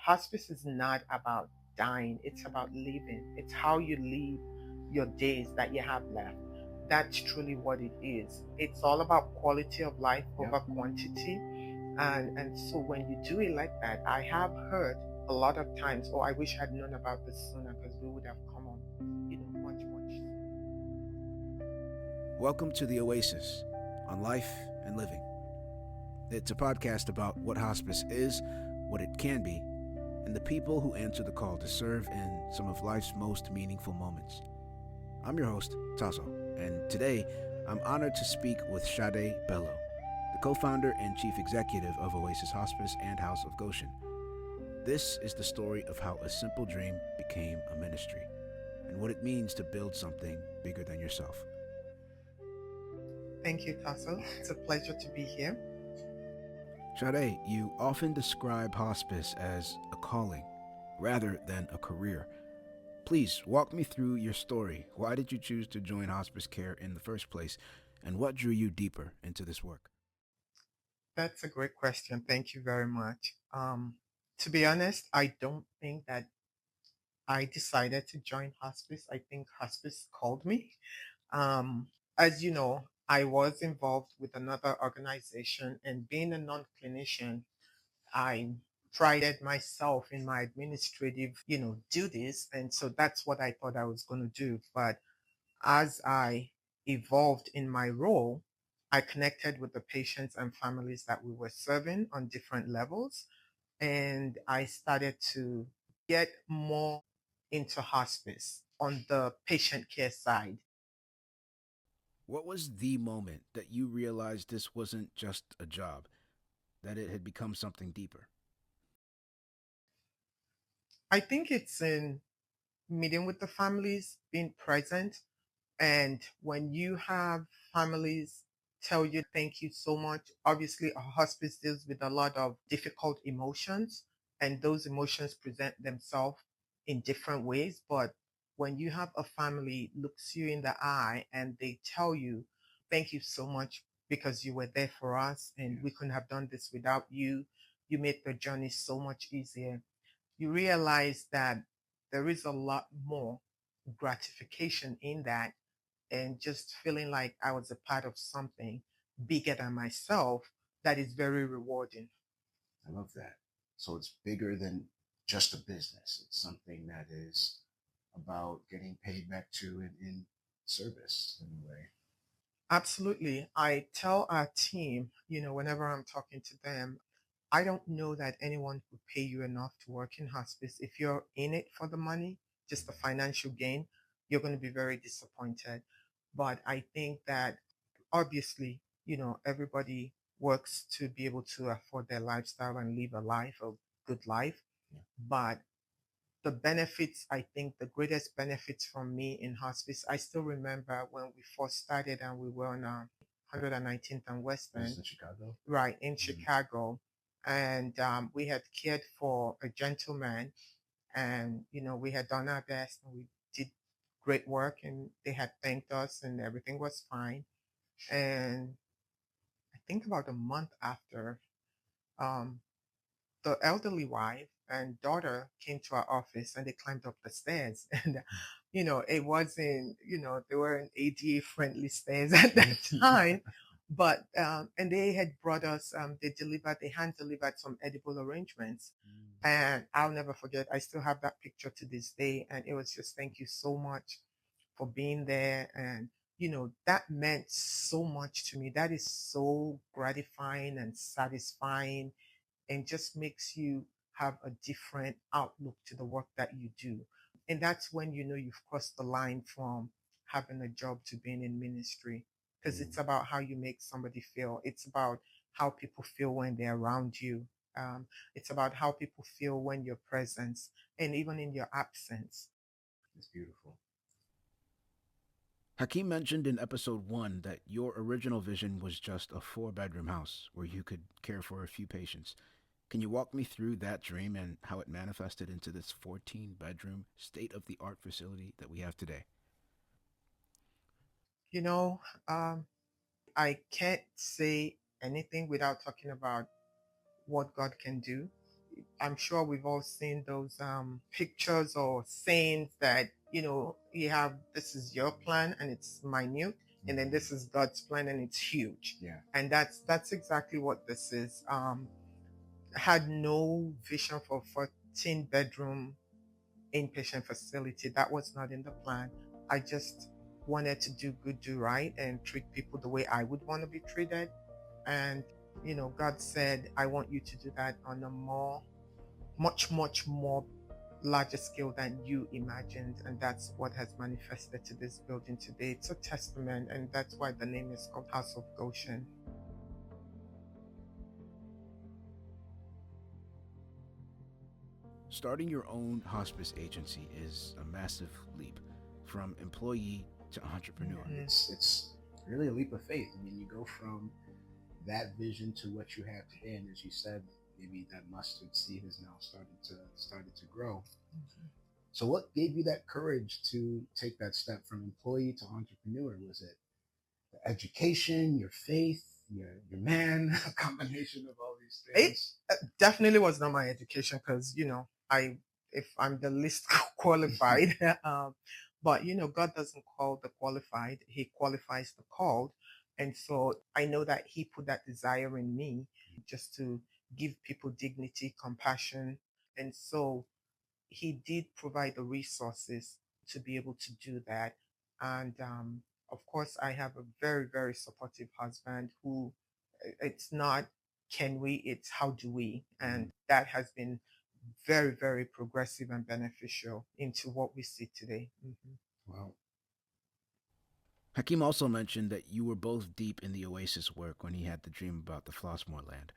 Hospice is not about dying, it's about living. It's how you live your days that you have left. That's truly what it is. It's all about quality of life over quantity. And so when you do it like that, I have heard a lot of times, oh, I wish I'd known about this sooner because we would have come on, much, much. Welcome to the Oasis on Life and Living. It's a podcast about what hospice is, what it can be, and the people who answer the call to serve in some of life's most meaningful moments. I'm your host, Tasso, and today I'm honored to speak with Sade Bello, the co-founder and chief executive of Oasis Hospice and House of Goshen. This is the story of how a simple dream became a ministry, and what it means to build something bigger than yourself. Thank you, Tasso. It's a pleasure to be here. Sade, you often describe hospice as a calling rather than a career. Please walk me through your story. Why did you choose to join hospice care in the first place, and what drew you deeper into this work? That's a great question. Thank you very much. To be honest, I don't think that I decided to join hospice. I think hospice called me. Um, as you know, I was involved with another organization, and being a non clinician, I prided myself in my administrative, duties. And so that's what I thought I was going to do. But as I evolved in my role, I connected with the patients and families that we were serving on different levels. And I started to get more into hospice on the patient care side. What was the moment that you realized this wasn't just a job, that it had become something deeper? I think it's in meeting with the families, being present. And when you have families tell you thank you so much, obviously a hospice deals with a lot of difficult emotions, and those emotions present themselves in different ways. But when you have a family looks you in the eye and they tell you thank you so much because you were there for us and we couldn't have done this without you, you made the journey so much easier, you realize that there is a lot more gratification in that, and just feeling like I was a part of something bigger than myself that is very rewarding. I love that. So it's bigger than just a business. It's something that is about getting paid back to in service in a way. Absolutely. I tell our team, whenever I'm talking to them, I don't know that anyone would pay you enough to work in hospice. If you're in it for the money, just the financial gain, you're going to be very disappointed. But I think that obviously, everybody works to be able to afford their lifestyle and live a good life. Yeah. But the benefits, I think the greatest benefits from me in hospice, I still remember when we first started and we were on 119th and This Western, is in Chicago. right, in Mhm. Chicago. And we had cared for a gentleman, and, we had done our best and we did great work, and they had thanked us and everything was fine. And I think about a month after, um, the elderly wife and daughter came to our office and they climbed up the stairs. And, it wasn't, they weren't ADA friendly stairs at that time. But, and they had brought us, they hand delivered some edible arrangements. And I'll never forget, I still have that picture to this day. And it was just, thank you so much for being there. And, that meant so much to me. That is so gratifying and satisfying, and just makes you have a different outlook to the work that you do. And that's when you know you've crossed the line from having a job to being in ministry, because it's about how you make somebody feel. It's about how people feel when they're around you. It's about how people feel when you're present and even in your absence. It's beautiful. Hakeem mentioned in episode 1 that your original vision was just a 4-bedroom house where you could care for a few patients. Can you walk me through that dream and how it manifested into this 14-bedroom, state of the art facility that we have today? You know, um, I can't say anything without talking about what God can do. I'm sure we've all seen those pictures or sayings that, you have this is your plan and it's minute, and then this is God's plan and it's huge. Yeah. And that's exactly what this is. Had no vision for 14-bedroom inpatient facility. That was not in the plan. I just wanted to do good, do right, and treat people the way I would want to be treated. And, God said, I want you to do that on a much more larger scale than you imagined. And that's what has manifested to this building today. It's a testament, and that's why the name is called House of Goshen. Starting your own hospice agency is a massive leap from employee to entrepreneur. Mhm. It's really a leap of faith. I mean, you go from that vision to what you have today, and as you said, maybe that mustard seed is now started to grow. So, what gave you that courage to take that step from employee to entrepreneur? Was it the education, your faith, your man, a combination of all these It things? definitely was not my education because, I if I'm the least qualified, but God doesn't call the qualified; He qualifies the called. And so I know that He put that desire in me just to give people dignity, compassion, and so He did provide the resources to be able to do that. And of course, I have a very, very supportive husband who it's not can we, it's how do we. And that has been very, very progressive and beneficial into what we see today. Mhm. Wow. Hakeem also mentioned that you were both deep in the Oasis work when he had the dream about the Flossmoor land.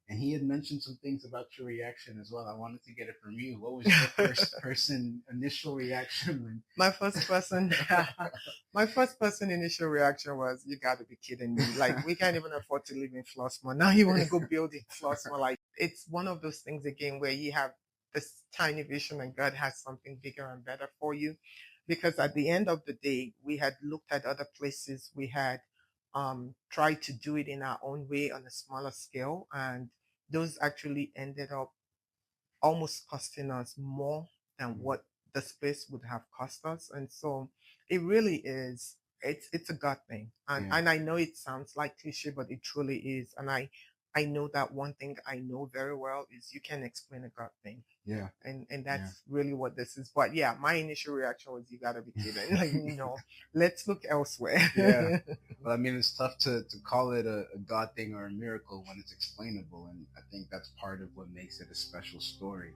And he had mentioned some things about your reaction as well. I wanted to get it from you. What was your first person initial reaction when my first person my first person initial reaction was, you got to be kidding me, like we can't even afford to live in Flossmoor, now you want to go build in Flossmoor. Like, it's one of those things again where you have this tiny vision and God has something bigger and better for you. Because at the end of the day, we had looked at other places, we had tried to do it in our own way on a smaller scale, and those actually ended up almost costing us more than what the space would have cost us. And so it really is, it's a God thing. And Yeah. and I know it sounds like cliche, but it truly is. And I know that one thing I know very well is you can explain a God thing. Yeah. And that's really what this is. But yeah, my initial reaction was, you gotta be kidding. Like, let's look elsewhere. Yeah. Well, I mean, it's tough to call it a God thing or a miracle when it's explainable. And I think that's part of what makes it a special story.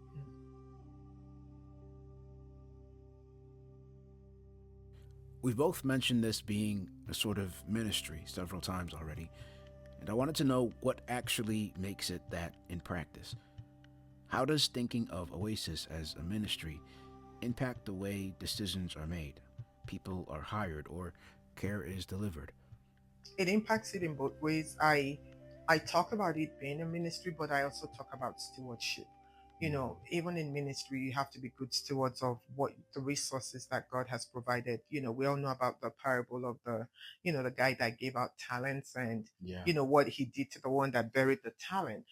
We've both mentioned this being a sort of ministry several times already, and I wanted to know what actually makes it that in practice. How does thinking of Oasis as a ministry impact the way decisions are made, people are hired, or care is delivered? It impacts it in both ways. I talk about it being a ministry, but I also talk about stewardship. Even in ministry, you have to be good stewards of what the resources that God has provided. We all know about the parable of the guy that gave out talents, and Yeah. what he did to the one that buried the talent.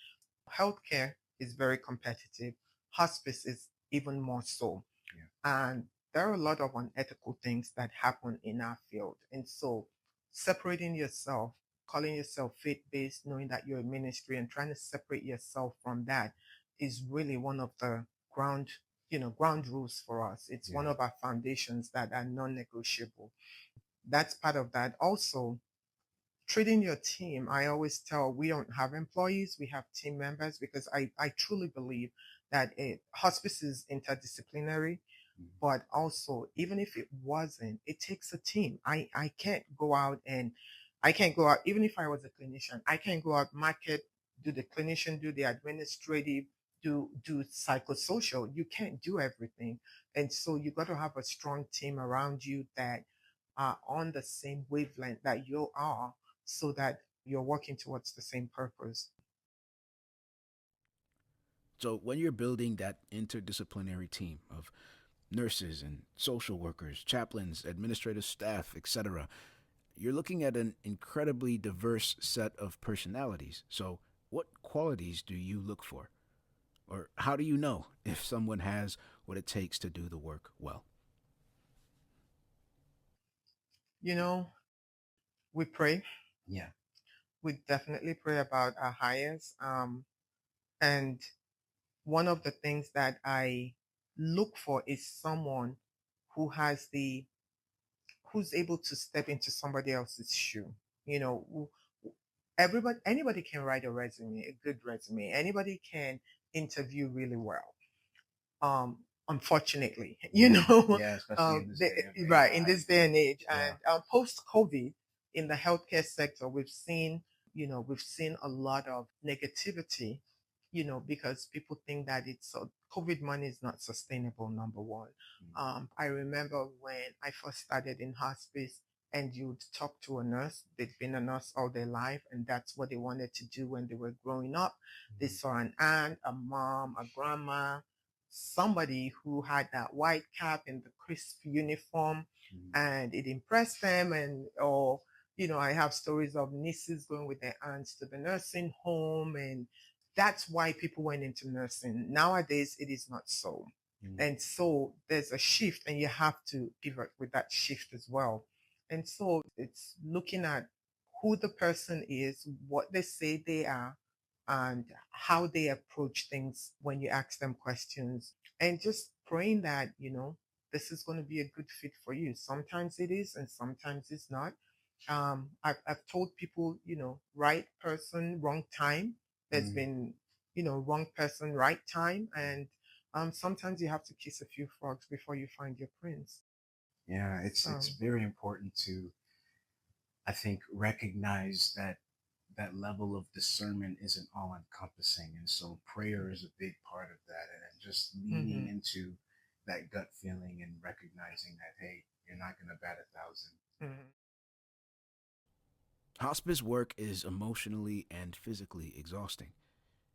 Healthcare is very competitive. Hospice is even more so. Yeah. And there are a lot of unethical things that happen in our field. And so separating yourself, calling yourself faith-based, knowing that you're a ministry and trying to separate yourself from that is really one of the ground rules for us. It's one Yeah. of our foundations that are non-negotiable. That's part of that. Also, treating your team, I always tell, we don't have employees, we have team members, because I truly believe that hospice is interdisciplinary. But also, even if it wasn't, it takes a team. I can't go out and I can't go out, even if I was a clinician, I can't go out, market, do the clinician, do the administrative, do psychosocial. You can't do everything. And so you got to have a strong team around you that are on the same wavelength that you are, so that you're working towards the same purpose. So, when you're building that interdisciplinary team of nurses and social workers, chaplains, administrative staff, etc., you're looking at an incredibly diverse set of personalities. So, what qualities do you look for? Or how do you know if someone has what it takes to do the work well? You know, we pray. Yeah. We definitely pray about our hires. And one of the things that I look for is someone who has who's able to step into somebody else's shoe. You know, everybody, anybody can write a resume, a good resume. Anybody can interview really well. Unfortunately, you Yeah. know, Yeah. Especially in this day of right in AI. this day and age, Yeah. and post COVID in the healthcare sector, we've seen, we've seen a lot of negativity, because people think that it's COVID money is not sustainable. Number one, Mm. I remember when I first started in hospice, and you'd talk to a nurse. They'd been a nurse all their life, and that's what they wanted to do when they were growing up. They Mhm. saw an aunt, a mom, a grandma, somebody who had that white cap and the crisp uniform, Mhm. and it impressed them. And or I have stories of nieces going with their aunts to the nursing home, and that's why people went into nursing. Nowadays it is not so. Mhm. And so there's a shift, and you have to pivot with that shift as well. And so it's looking at who the person is, what they say they are, and how they approach things when you ask them questions, and just praying that, this is going to be a good fit for you. Sometimes it is, and sometimes it's not. I've told people, right person, wrong time. There's Mhm. been, wrong person, right time. And sometimes you have to kiss a few frogs before you find your prince. Yeah. It's So, very important to, I think, recognize that that level of discernment isn't all encompassing. And so prayer is a big part of that. And then just leaning mm-hmm, into that gut feeling and recognizing that, hey, you're not going to bat a thousand. mm-hmm. Hospice work is emotionally and physically exhausting.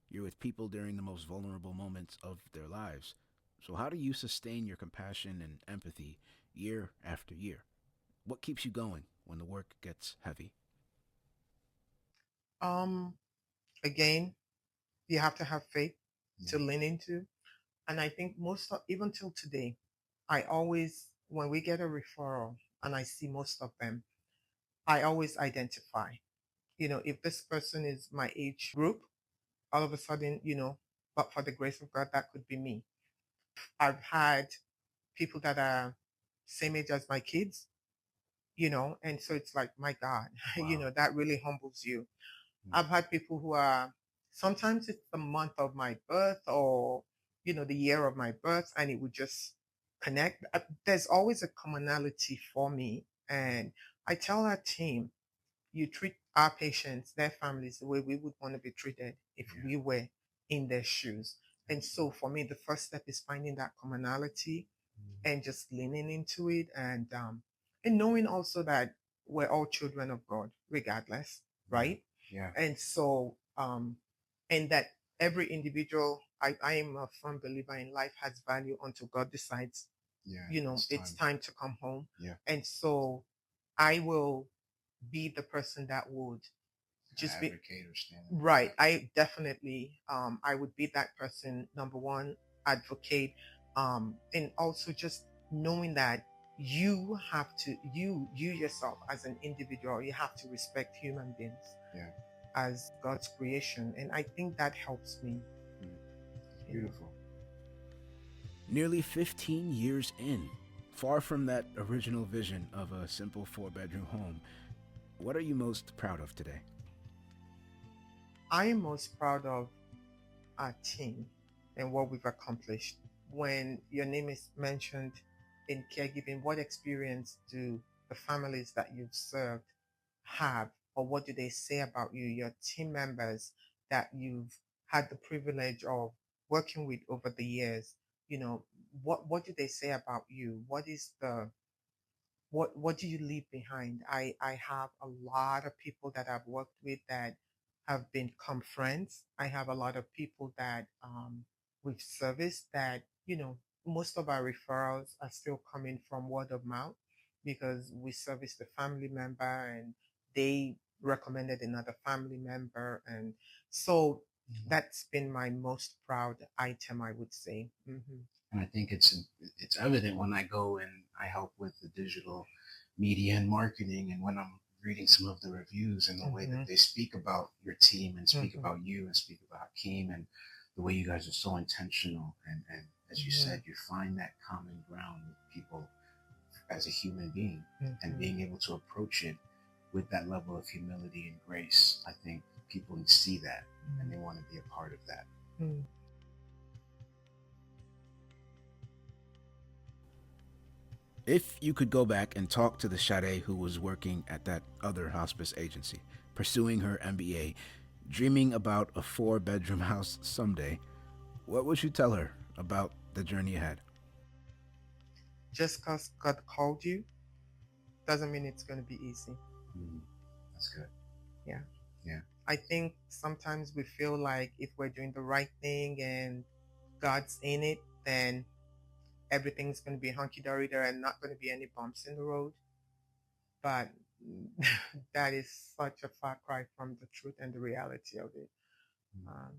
You're with people during the most vulnerable moments of their lives. So, how do you sustain your compassion and empathy year after year? What keeps you going when the work gets heavy? um, Again, you have to have faith to Yeah. lean into. And I think even till today, I always, when we get a referral and I see most of them, I always identify, if this person is my age group, all of a sudden, but for the grace of God, that could be me. I've had people that are same age as my kids, and so it's like, my God, Wow. that really humbles you. Mm. I've had people who are, sometimes it's the month of my birth, or, the year of my birth, and it would just connect. There's always a commonality for me. And I tell our team, you treat our patients, their families, the way we would want to be treated if Yeah. we were in their shoes. And so Absolutely. for me, the first step is finding that commonality Mhm. and just leaning into it, and knowing also that we're all children of God, regardless, Yeah. right? Yeah. And so and that every individual, I am a firm believer in life has value until God decides, Yeah. It's it's time. time to come home. Yeah. And so I will be the person that would just be Advocate or stand in the right. gap. I definitely, I would be that person, number one, advocate, and also just knowing that you have to, you yourself as an individual, you have to respect human beings Yeah. as God's creation. And I think that helps me, Mm. It's you know. beautiful. Nearly 15 years in, far from that original vision of a simple 4 bedroom home, what are you most proud of today? I am most proud of our team and what we've accomplished. When your name is mentioned in caregiving, what experience do the families that you've served have, or what do they say about you, your team members that you've had the privilege of working with over the years? You know, what do they say about you? What do you leave behind? I have a lot of people that I've worked with that have become friends. I have a lot of people that we've serviced that, most of our referrals are still coming from word of mouth because we serviced a family member and they recommended another family member. And so That's been my most proud item, I would say. And I think it's evident when I go and I help with the digital media and marketing, and when I'm reading some of the reviews and the way that Hmm. they speak about your team and speak Hmm. about you and speak about Hakeem, and the way you guys are so intentional, and as you Hmm. said, you find that common ground with people as a human being, and Hmm. being able to approach it with that level of humility and grace. I think people see that and they want to be a part of that. Hmm. If you could go back and talk to the Sade who was working at that other hospice agency, pursuing her MBA, dreaming about a 4-bedroom house someday, what would you tell her about the journey ahead? Just because God called you doesn't mean it's going to be easy. Mm, that's good. Yeah. Yeah. I think sometimes we feel like if we're doing the right thing and God's in it, then everything's going to be hunky dory. There are not going to be any bumps in the road. But that is such a far cry from the truth and the reality of it. Mm, Um,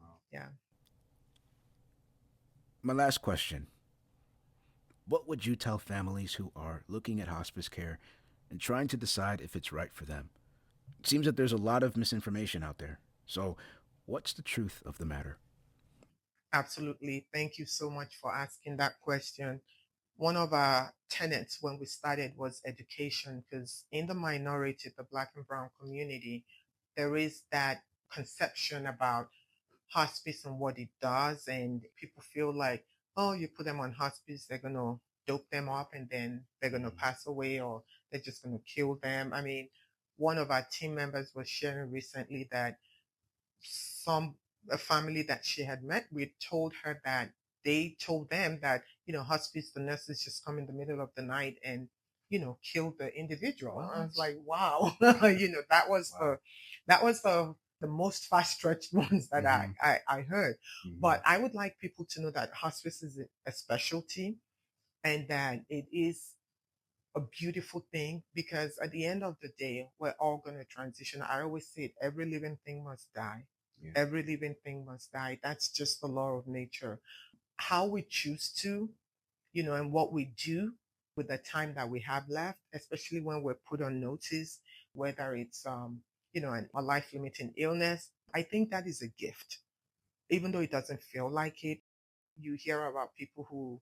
wow. yeah. My last question: what would you tell families who are looking at hospice care and trying to decide if it's right for them? It seems that there's a lot of misinformation out there. So, what's the truth of the matter? Absolutely. Thank you so much for asking that question. One of our tenets when we started was education, because in the minority, the Black and Brown community, there is that conception about hospice and what it does. And people feel like, oh, you put them on hospice, they're going to dope them up and then they're going to Mm, pass away, or they're just going to kill them. I mean, one of our team members was sharing recently that some a family that she had met with told her that they told them that hospice, the nurses just come in the middle of the night and kill the individual. I was like, wow. wow. That was the most far stretched ones that Mm-hmm. I heard. Mm-hmm. But I would like people to know that hospice is a specialty, and that it is a beautiful thing, because at the end of the day, we're all going to transition. I always say it, every living thing must die. Yeah. Every living thing must die. That's just the law of nature. How we choose to, and what we do with the time that we have left, especially when we're put on notice, whether it's, a life limiting illness, I think that is a gift. Even though it doesn't feel like it, you hear about people who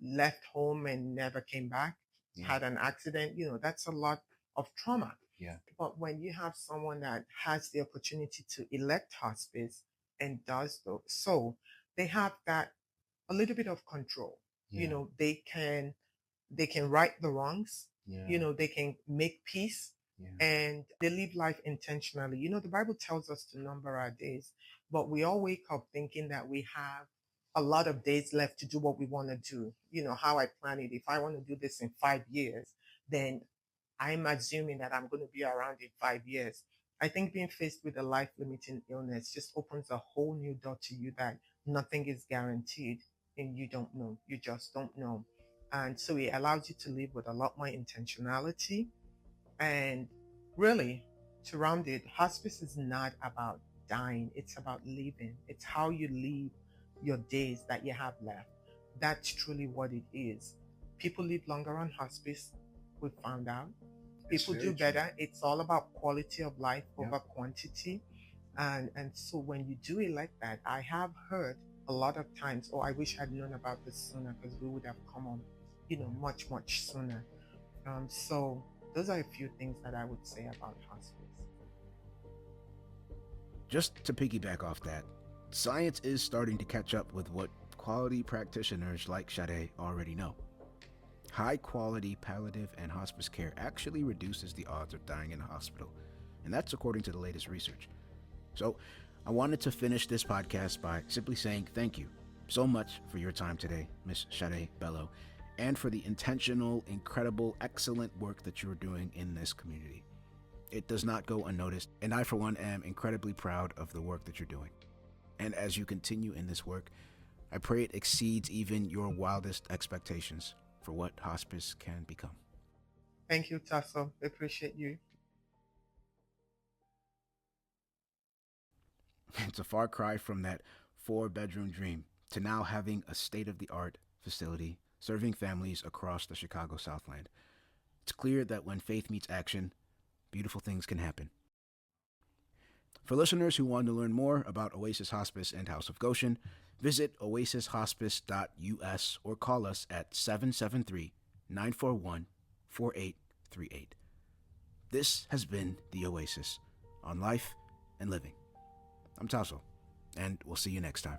left home and never came back, Yeah. had an accident, that's a lot of trauma. Yeah. But when you have someone that has the opportunity to elect hospice and does so, they have that a little bit of control. Yeah. They can right the wrongs. Yeah. They can make peace, Yeah. and they live life intentionally. The Bible tells us to number our days, but we all wake up thinking that we have a lot of days left to do what we want to do. How I plan it. If I want to do this in 5 years, then I'm assuming that I'm going to be around in 5 years. I think being faced with a life limiting illness just opens a whole new door to you, that nothing is guaranteed and you don't know. You just don't know. And so it allows you to live with a lot more intentionality. And really, to round it, hospice is not about dying, it's about living. It's how you live your days that you have left. That's truly what it is. People live longer on hospice, we found out. It's People do very true. better. It's all about quality of life Yep. over quantity. And so when you do it like that, I have heard a lot of times, oh, I wish I'd known about this sooner, because we would have come on, much, much sooner. So those are a few things that I would say about hospice. Just to piggyback off that, science is starting to catch up with what quality practitioners like Sade already know. High quality palliative and hospice care actually reduces the odds of dying in a hospital, and that's according to the latest research. So, I wanted to finish this podcast by simply saying thank you so much for your time today, Miss Sade Bello, and for the intentional, incredible, excellent work that you're doing in this community. It does not go unnoticed, and I, for one, am incredibly proud of the work that you're doing. And as you continue in this work, I pray it exceeds even your wildest expectations for what hospice can become. Thank you, Tasso. Appreciate you. It's a far cry from that 4-bedroom dream to now having a state-of-the-art facility serving families across the Chicago Southland. It's clear that when faith meets action, beautiful things can happen. For listeners who want to learn more about Oasis Hospice and House of Goshen, visit oasishospice.us or call us at 773-941-4838. This has been The Oasis on Life and Living. I'm Tasso, and we'll see you next time.